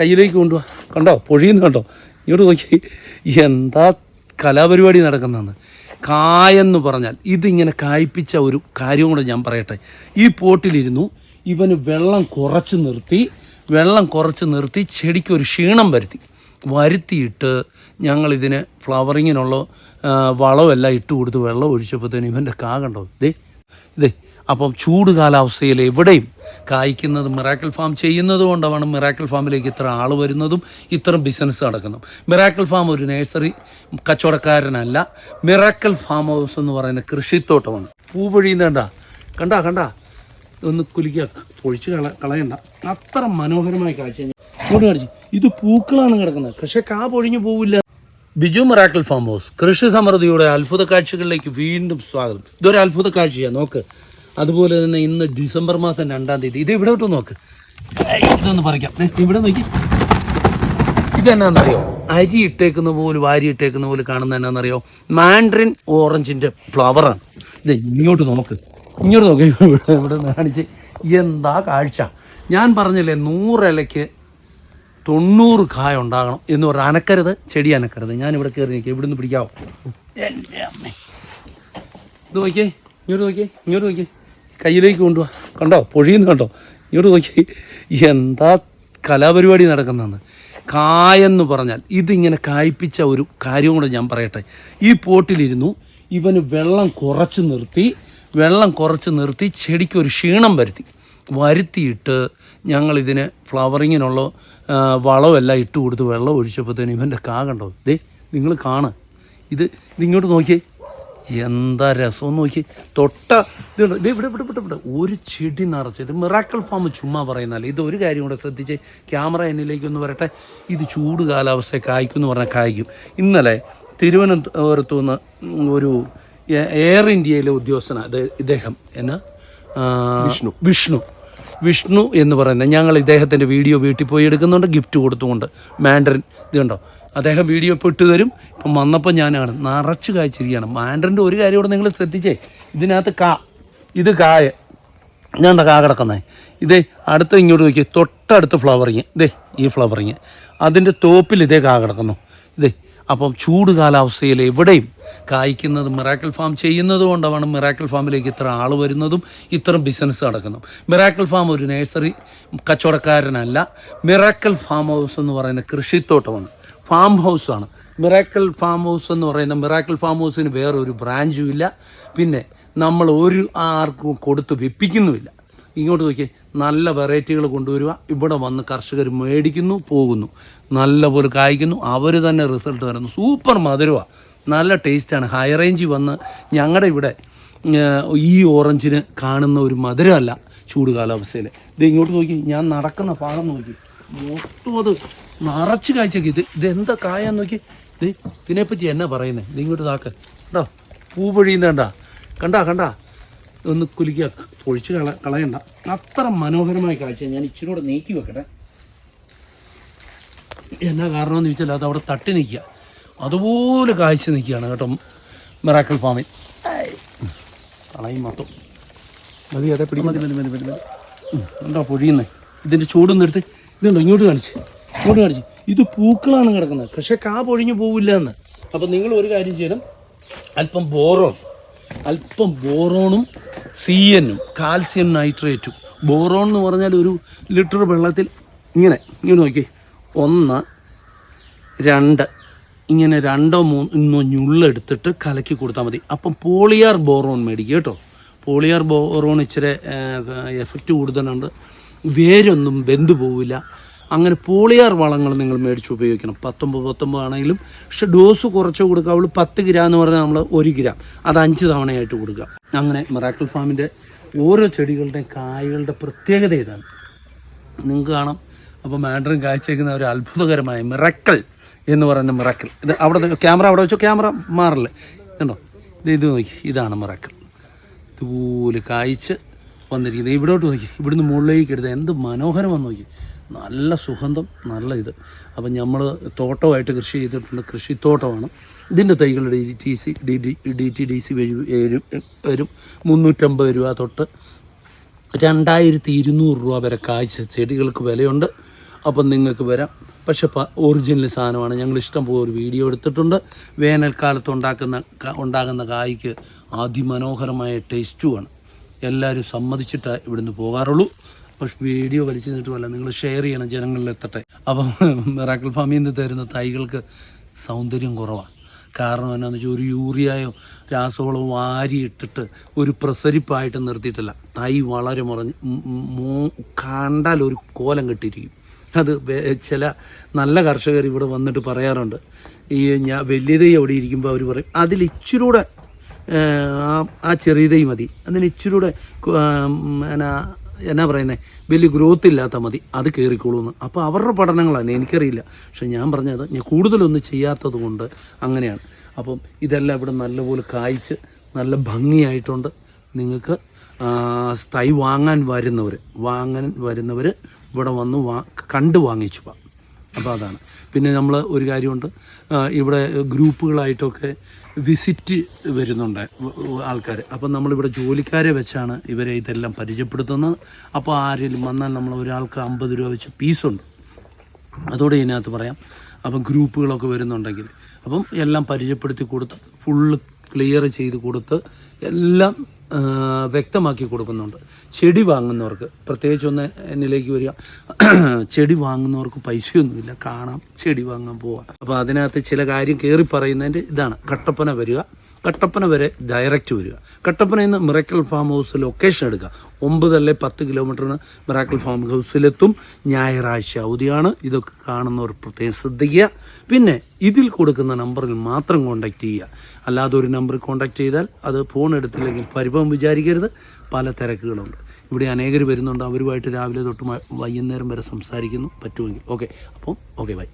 കയ്യിലേക്ക് കൊണ്ടുപോവാ. കണ്ടോ പൊഴിയുന്നു കണ്ടോ? ഇങ്ങോട്ട് നോക്കി എന്താ കലാപരിപാടി നടക്കുന്നതെന്ന്. കായെന്ന് പറഞ്ഞാൽ ഇതിങ്ങനെ കായ്പിച്ച ഒരു കാര്യം കൂടെ ഞാൻ പറയട്ടെ. ഈ പോട്ടിലിരുന്നു ഇവന് വെള്ളം കുറച്ച് നിർത്തി ചെടിക്കൊരു ക്ഷീണം വരുത്തിയിട്ട് ഞങ്ങളിതിന് ഫ്ലവറിങ്ങിനുള്ള വളമെല്ലാം ഇട്ട് കൊടുത്ത് വെള്ളം ഒഴിച്ചപ്പോഴത്തേനും ഇവൻ്റെ കാ കണ്ടോ ഇതേ. അപ്പം ചൂട് കാലാവസ്ഥയിൽ എവിടെയും കായ്ക്കുന്നത് മിറാക്കിൾ ഫാം ചെയ്യുന്നത് കൊണ്ടാണ് മിറാക്കിൾ ഫാമിലേക്ക് ഇത്ര ആൾ വരുന്നതും ഇത്തരം ബിസിനസ് നടക്കുന്നതും. മിറാക്കിൾ ഫാം ഒരു നഴ്സറി കച്ചവടക്കാരനല്ല, മിറാക്കിൾ ഫാം ഹൗസ് എന്ന് പറയുന്ന കൃഷിത്തോട്ടമാണ്. പൂ പൊഴിയുന്നേണ്ട കണ്ടാ ഒന്ന് കുലുക്കുക, പൊഴിച്ച് കളയണ്ട. അത്ര മനോഹരമായ കാഴ്ച ഇങ്ങോട്ട് കാണിച്ചു. ഇത് പൂക്കളാണ് കിടക്കുന്നത്, പക്ഷേ കാ പൊഴിഞ്ഞു പോവില്ല. ബിജു മിറാക്കിൾ ഫാം ഹൗസ് കൃഷി സമൃദ്ധിയുടെ അത്ഭുത കാഴ്ചകളിലേക്ക് വീണ്ടും സ്വാഗതം. ഇതൊരു അത്ഭുത കാഴ്ചയാണ്, നോക്ക്. അതുപോലെ തന്നെ ഇന്ന് ഡിസംബർ മാസം 2-ാം തീയതി ഇത് ഇവിടെ ഇട്ട് നോക്ക്. ഇതൊന്ന് പറിക്കാം, ഇവിടെ നോക്കി. ഇതെന്നാന്നറിയോ? അരി ഇട്ടേക്കുന്ന പോലെ വാരി ഇട്ടേക്കുന്ന പോലെ കാണുന്ന എന്നാന്നറിയോ? മാൻഡറിൻ ഓറഞ്ചിൻ്റെ ഫ്ലവറാണ് ഇത്. ഇങ്ങോട്ട് നോക്ക്. ഇവിടെ കാണിച്ച് എന്താ കാഴ്ച. ഞാൻ പറഞ്ഞില്ലേ 100 ഇലയ്ക്ക് 90 കായ ഉണ്ടാകണം എന്ന് പറഞ്ഞാൽ അനക്കരുത്, ചെടി അനക്കരുത്. ഞാനിവിടെ കയറി നിൽക്കുക, ഇവിടുന്ന് പിടിക്കാവോ? എൻ്റെ അമ്മേ, ഇത് നോക്കിയേ, ഇങ്ങോട്ട് നോക്കിയേ. കയ്യിലേക്ക് കൊണ്ടുപോവാ. കണ്ടോ പൊഴിയുന്നു കണ്ടോ? ഇങ്ങോട്ട് നോക്കി എന്താ കലാപരിപാടി നടക്കുന്നതെന്ന്. കായെന്ന് പറഞ്ഞാൽ ഇതിങ്ങനെ കായ്പിച്ച ഒരു കാര്യം കൂടെ ഞാൻ പറയട്ടെ. ഈ പോട്ടിലിരുന്നു ഇവന് വെള്ളം കുറച്ച് നിർത്തി ചെടിക്കൊരു ക്ഷീണം വരുത്തിയിട്ട് ഞങ്ങളിതിന് ഫ്ലവറിങ്ങിനുള്ള വളമെല്ലാം ഇട്ട് കൊടുത്ത് വെള്ളം ഒഴിച്ചപ്പോഴത്തേനും ഇവൻ്റെ കാ കണ്ടോ? നിങ്ങൾ ഇതിങ്ങോട്ട് നോക്കിയേ, എന്താ രസമെന്ന് നോക്കി. ഇവിടെ ഒരു ചെടി നിറച്ചത്. മിറാക്കിൾ ഫാം ചുമ്മാ പറയുന്നതല്ല. ഇതൊരു കാര്യം കൂടെ ശ്രദ്ധിച്ച് ക്യാമറ എന്നിലേക്കൊന്ന് വരട്ടെ. ഇത് ചൂട് കാലാവസ്ഥ കായ്ക്കുമെന്ന് പറഞ്ഞാൽ കായ്ക്കും. ഇന്നലെ തിരുവനന്തപുരത്തു നിന്ന് ഒരു എയർ ഇന്ത്യയിലെ ഉദ്യോഗസ്ഥനാണ് ഇദ്ദേഹം, എന്നാ വിഷ്ണു എന്ന് പറയുന്നത്. ഞങ്ങൾ ഇദ്ദേഹത്തിൻ്റെ വീഡിയോ വീട്ടിൽ പോയി എടുക്കുന്നുണ്ട്, ഗിഫ്റ്റ് കൊടുത്തുകൊണ്ട്. മാൻഡറിൻ ഇത് കണ്ടോ, അദ്ദേഹം വീഡിയോ ഇപ്പോൾ ഇട്ട് തരും. ഇപ്പം വന്നപ്പോൾ ഞാനാണ് നിറച്ച് കായ്ച്ചിരിക്കുകയാണ്. മാൻഡറിൻ്റെ ഒരു കാര്യം കൂടെ നിങ്ങൾ ശ്രദ്ധിച്ചേ, ഇതിനകത്ത് ഇത് കായ ഞാൻ കാ കിടക്കുന്നത്. അടുത്ത് ഇങ്ങോട്ട് നോക്കി, തൊട്ടടുത്ത് ഫ്ലവറിങ്, ഈ ഫ്ലവറിങ് അതിൻ്റെ തോപ്പിൽ കാ കിടക്കുന്നു. അപ്പം ചൂട് കാലാവസ്ഥയിൽ എവിടെയും കായ്ക്കുന്നത് മിറാക്കിൾ ഫാം ചെയ്യുന്നത് കൊണ്ടാണ് മിറാക്കിൾ ഫാമിലേക്ക് ഇത്ര ആൾ വരുന്നതും ഇത്തരം ബിസിനസ് നടക്കുന്നതും. മിറാക്കിൾ ഫാം ഒരു നഴ്സറി കച്ചവടക്കാരനല്ല, മിറാക്കിൾ ഫാം ഹൗസ് എന്ന് പറയുന്ന കൃഷിത്തോട്ടമാണ്, ഫാം ഹൗസാണ്. മിറാക്കിൾ ഫാം ഹൗസ് എന്ന് പറയുന്ന മിറാക്കിൾ ഫാം ഹൗസിന് വേറൊരു ബ്രാഞ്ചും ഇല്ല. പിന്നെ നമ്മൾ ആർക്കും കൊടുത്ത് വിപ്പിക്കുന്നുമില്ല. ഇങ്ങോട്ട് നോക്കിയേ, നല്ല വെറൈറ്റികൾ കൊണ്ടുവരിക, ഇവിടെ വന്ന് കർഷകർ മേടിക്കുന്നു, പോകുന്നു, നല്ലപോലെ കായ്ക്കുന്നു, അവർ തന്നെ റിസൾട്ട് തരുന്നു. സൂപ്പർ മധുരമാണ്, നല്ല ടേസ്റ്റാണ്. ഹൈ റേഞ്ചിൽ വന്ന് ഞങ്ങളുടെ ഇവിടെ ഈ ഓറഞ്ചിന് കാണുന്ന ഒരു മധുരമല്ല ചൂട് കാലാവസ്ഥയിൽ. ഇങ്ങോട്ട് നോക്കി, ഞാൻ നടക്കുന്ന ഭാഗം നോക്കി, മൊത്തം അത് നിറച്ച് കാഴ്ചക്ക്. ഇതെന്താ കായാന്ന് നോക്കി. ഇതിനെപ്പറ്റി എന്നാ പറയുന്നത്? ഇങ്ങോട്ട് താക്ക് കണ്ടോ, പൂ പൊഴിയുന്നേണ്ട കണ്ടാ ഒന്ന് കുലുക്കുക, പൊഴിച്ച് കളയണ്ട. അത്ര മനോഹരമായ കാഴ്ച. ഞാൻ ഇച്ചിരി കൂടെ നീക്കി വെക്കട്ടെ. എന്നാ കാരണമെന്ന് ചോദിച്ചാൽ അത് അവിടെ തട്ടി നിൽക്കുക, അതുപോലെ കാഴ്ച നിൽക്കുകയാണ് കേട്ടോ മിറാക്കിൾ ഫാമിൽ. കളയും മൊത്തം മതി, അതെ പിടി, മതി. ഉണ്ടോ പൊഴിയുന്നത്? ഇതിൻ്റെ ചൂടൊന്നും എടുത്ത് ഇതുണ്ടോ, ഇങ്ങോട്ട് കാണിച്ച്. ഇത് പൂക്കളാണ് കിടക്കുന്നത്, പക്ഷേ കാ പൊഴിഞ്ഞു പോവില്ല എന്ന്. അപ്പം നിങ്ങൾ ഒരു കാര്യം ചെയ്യണം, അല്പം ബോറോണും CN കാൽസ്യം നൈട്രേറ്റും. ബോറോൺ എന്ന് പറഞ്ഞാൽ ഒരു ലിറ്റർ വെള്ളത്തിൽ ഇങ്ങനെ നോക്കി 1, 2 ഇങ്ങനെ 2 3 ഞുള്ളെടുത്തിട്ട് കലക്കി കൊടുത്താൽ മതി. അപ്പം പോളിയാർ ബോറോൺ മേടിക്കുക കേട്ടോ. പോളിയാർ ബോറോൺ ഇച്ചിരി എഫക്റ്റ് കൂടുതലുണ്ട്, വേരൊന്നും വെന്തു പോവില്ല. അങ്ങനെ പോളിയാർ വളങ്ങൾ നിങ്ങൾ മേടിച്ച് ഉപയോഗിക്കണം. 19 ആണെങ്കിലും, പക്ഷെ ഡോസ് കുറച്ച് കൊടുക്കാവുള്ളൂ. 10 ഗ്രാം എന്ന് പറഞ്ഞാൽ നമ്മൾ 1 ഗ്രാം, അത് 5 തവണയായിട്ട് കൊടുക്കുക. അങ്ങനെ മിറാക്കിൾ ഫാമിൻ്റെ ഓരോ ചെടികളുടെയും കായകളുടെ പ്രത്യേകത ഇതാണ്, നിങ്ങൾക്ക് കാണാം. അപ്പോൾ മാൻഡറിൻ കാഴ്ചവെക്കുന്ന ഒരു അത്ഭുതകരമായ മിറാക്കിൾ എന്ന് പറയുന്ന മിറാക്കിൾ. ഇത് ക്യാമറ അവിടെ വെച്ചോ, ക്യാമറ മാറില്ലേ കണ്ടോ? ഇത് നോക്കി, ഇതാണ് മിറാക്കിൾ. ഇതുപോലെ കായ്ച്ച് വന്നിരിക്കുന്നത്. ഇവിടോട്ട് നോക്കി, ഇവിടുന്ന് മുകളിലേക്ക് എടുത്ത് എന്ത് മനോഹരമാണെന്ന് നോക്കി. നല്ല സുഗന്ധം, നല്ല ഇത്. അപ്പം നമ്മൾ തോട്ടമായിട്ട് കൃഷി ചെയ്തിട്ടുണ്ട്, കൃഷിത്തോട്ടമാണ്. ഇതിൻ്റെ തൈകളുടെ DTDC വരും 350 രൂപ തൊട്ട് 2200 രൂപ വരെ കായ്ച്ച ചെടികൾക്ക് വിലയുണ്ട്. അപ്പം നിങ്ങൾക്ക് വരാം. പക്ഷെ ഒറിജിനൽ സാധനമാണ്. ഞങ്ങൾ ഇഷ്ടം പോലെ ഒരു വീഡിയോ എടുത്തിട്ടുണ്ട്. വേനൽക്കാലത്ത് ഉണ്ടാകുന്ന കായ്ക്ക് അതിമനോഹരമായ ടേസ്റ്റുമാണ്. എല്ലാവരും സമ്മതിച്ചിട്ട് ഇവിടുന്ന് പോകാറുള്ളൂ. പക്ഷെ വീഡിയോ വലിച്ചു നിന്നിട്ടുമല്ല, നിങ്ങൾ ഷെയർ ചെയ്യണം, ജനങ്ങളിലെത്തട്ടെ. അപ്പം മിറാക്കിൾ ഫാമിൽ നിന്ന് തരുന്ന തൈകൾക്ക് സൗന്ദര്യം കുറവാണ്. കാരണം എന്നാന്ന് വെച്ചാൽ ഒരു യൂറിയയോ രാസവളമോ വാരിയിട്ടിട്ട് ഒരു പ്രസരിപ്പായിട്ട് നിർത്തിയിട്ടില്ല. തൈ വളരെ കണ്ടാൽ ഒരു കോലം കെട്ടിയിരിക്കും. അത് ചില നല്ല കർഷകർ ഇവിടെ വന്നിട്ട് പറയാറുണ്ട്, ഈ വലിയ തൈ അവിടെ ഇരിക്കുമ്പോൾ അവർ പറയും അതിലിച്ചിരൂടെ ആ ചെറിയ തൈ മതി, അതിന് ഇച്ചിരൂടെ എന്നാ പറയുന്നത് വലിയ ഗ്രോത്ത് ഇല്ലാത്ത മതി, അത് കയറിക്കോളൂന്ന്. അപ്പോൾ അവരുടെ പഠനങ്ങളാണ്, എനിക്കറിയില്ല. പക്ഷെ ഞാൻ പറഞ്ഞത് ഞാൻ കൂടുതലൊന്നും ചെയ്യാത്തത് കൊണ്ട് അങ്ങനെയാണ്. അപ്പം ഇതെല്ലാം ഇവിടെ നല്ലപോലെ കായ്ച്ച് നല്ല ഭംഗിയായിട്ടുണ്ട്. നിങ്ങൾക്ക് തൈ വാങ്ങാൻ വരുന്നവർ ഇവിടെ വന്ന് കണ്ട് വാങ്ങിച്ചു പോകാം. അപ്പോൾ അതാണ്. പിന്നെ നമ്മൾ ഒരു കാര്യമുണ്ട്, ഇവിടെ ഗ്രൂപ്പുകളായിട്ടൊക്കെ വിസിറ്റ് വരുന്നുണ്ട് ആൾക്കാർ. അപ്പം നമ്മളിവിടെ ജോലിക്കാരെ വെച്ചാണ് ഇവരെ ഇതെല്ലാം പരിചയപ്പെടുത്തുന്നത്. അപ്പോൾ ആരെങ്കിലും വന്നാൽ നമ്മൾ ഒരാൾക്ക് 50 രൂപ വെച്ച് പീസുണ്ട്, അതോടെ ഇതിനകത്ത് പറയാം. അപ്പം ഗ്രൂപ്പുകളൊക്കെ വരുന്നുണ്ടെങ്കിൽ അപ്പം എല്ലാം പരിചയപ്പെടുത്തി കൊടുത്ത് ഫുള്ള് ക്ലിയർ ചെയ്ത് കൊടുത്ത് എല്ലാം വ്യക്തമാക്കി കൊടുക്കുന്നുണ്ട്. ചെടി വാങ്ങുന്നവർക്ക് പ്രത്യേകിച്ച് ഒന്ന് എന്നിലേക്ക് വരിക. ചെടി വാങ്ങുന്നവർക്ക് പൈസയൊന്നുമില്ല, കാണാം, ചെടി വാങ്ങാൻ പോവാം. അപ്പോൾ അതിനകത്ത് ചില കാര്യം കയറി പറയുന്നതിൻ്റെ ഇതാണ്. കട്ടപ്പന വരിക, കട്ടപ്പന വരെ ഡയറക്റ്റ് വരിക. കട്ടപ്പനയിൽ നിന്ന് മിറാക്കിൾ ഫാം ഹൗസ് ലൊക്കേഷൻ എടുക്കുക. 9 അല്ലെ 10 കിലോമീറ്ററിന് മിറാക്കിൾ ഫാം ഹൗസിലെത്തും. ഞായറാഴ്ച അവധിയാണ്. ഇതൊക്കെ കാണുന്നവർ പ്രത്യേകം ശ്രദ്ധിക്കുക. പിന്നെ ഇതിൽ കൊടുക്കുന്ന നമ്പറിൽ മാത്രം കോൺടാക്റ്റ് ചെയ്യുക. അല്ലാതെ ഒരു നമ്പറിൽ കോൺടാക്റ്റ് ചെയ്താൽ അത് ഫോൺ എടുത്തില്ലെങ്കിൽ പരിഭവം വിചാരിക്കരുത്. പല തിരക്കുകളുണ്ട്. ഇവിടെ അനേകർ വരുന്നുണ്ട്. അവരുമായിട്ട് രാവിലെ തൊട്ട് വൈകുന്നേരം വരെ സംസാരിക്കുന്നു പറ്റുമെങ്കിൽ. ഓക്കെ, അപ്പം ഓക്കെ, ബൈ.